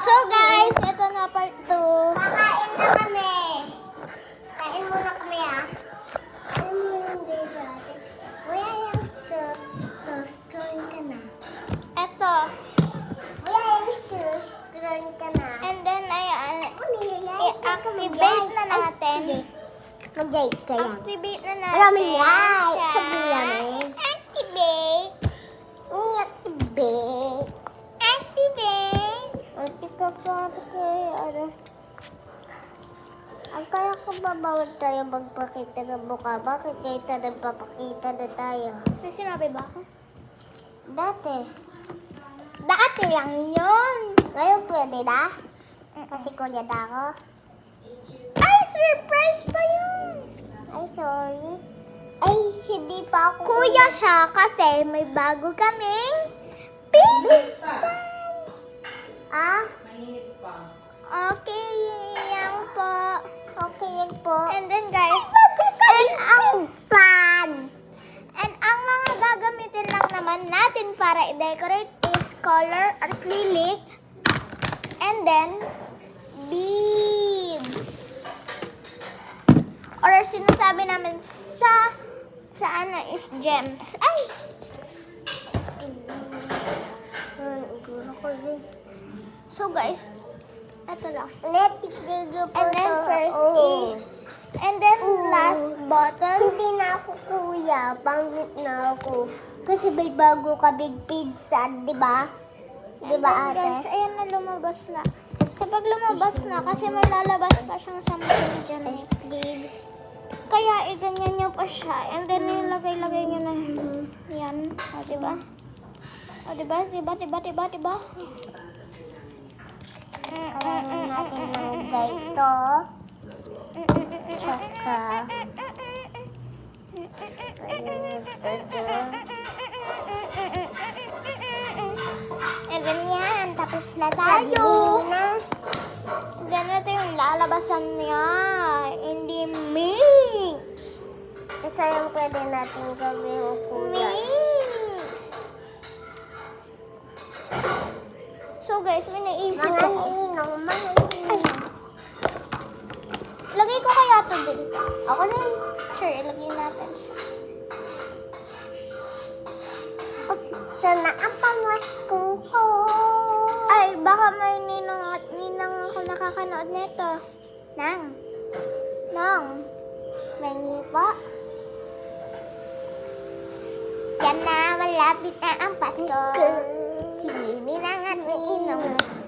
So guys, ito na part 2. Kakain na kami. Kain muna kami Kain mo yung dito ate. Kuya yung scroll ka na. Ito. Kuya yung scroll ka na. And then, i-activate na natin. Mag-date ka yan. Activate na natin. Maraming light. siya. Sabi namin. Activate. Activate. Activate. Ate ka pa. Ang kaya ko ba bawal tayo magpakita ng mukha? Bakit kayo nagpapakita na tayo? May sinabi ba ako? Dati. Dati lang yun. Ngayon pwede na? Kasi kuya na ako. Ay, surprise pa yun. Ay, sorry. Ay, hindi pa ako. Kuya siya kasi may bago kaming pinsan. Mainit pa. Okay, yan po. Okay yan po. And then guys, and ang mga gagamitin lang naman natin para i-decorate is color, acrylic, and then beads. Or sinasabi namin sa ano is gems. Ay! So guys, ito lang. Let it go po. And then first and then last bottle. Hindi na ako kuya. Pangit na ako. Kasi may bago kaming pinsan, di ba? Di ba And then, guys, ate? ayan na lumabas na. Kapag lumabas na, kasi may lalabas pa siyang something dyan eh. Kaya iganyan nyo pa siya. And then ilagay-lagay nyo na yan. O, diba? O, diba? Diba? Kailangan natin ng dito. Tsaka, And then yan, tapos na tayo. Then ito yung lalabasan niya. Hindi mix. isa yung pwede natin gawin o kuya. Mix. So guys, may naisip Mga ako. ninong. Lagay ko kaya ito dito. Ako rin. Sure, ilagay natin siya. Sana ang pamasko ko. Ay, baka may ninang ako nakakanood nito. Nang. May po. Yan na, malapit na ang Pasko. Sinininang at ninong.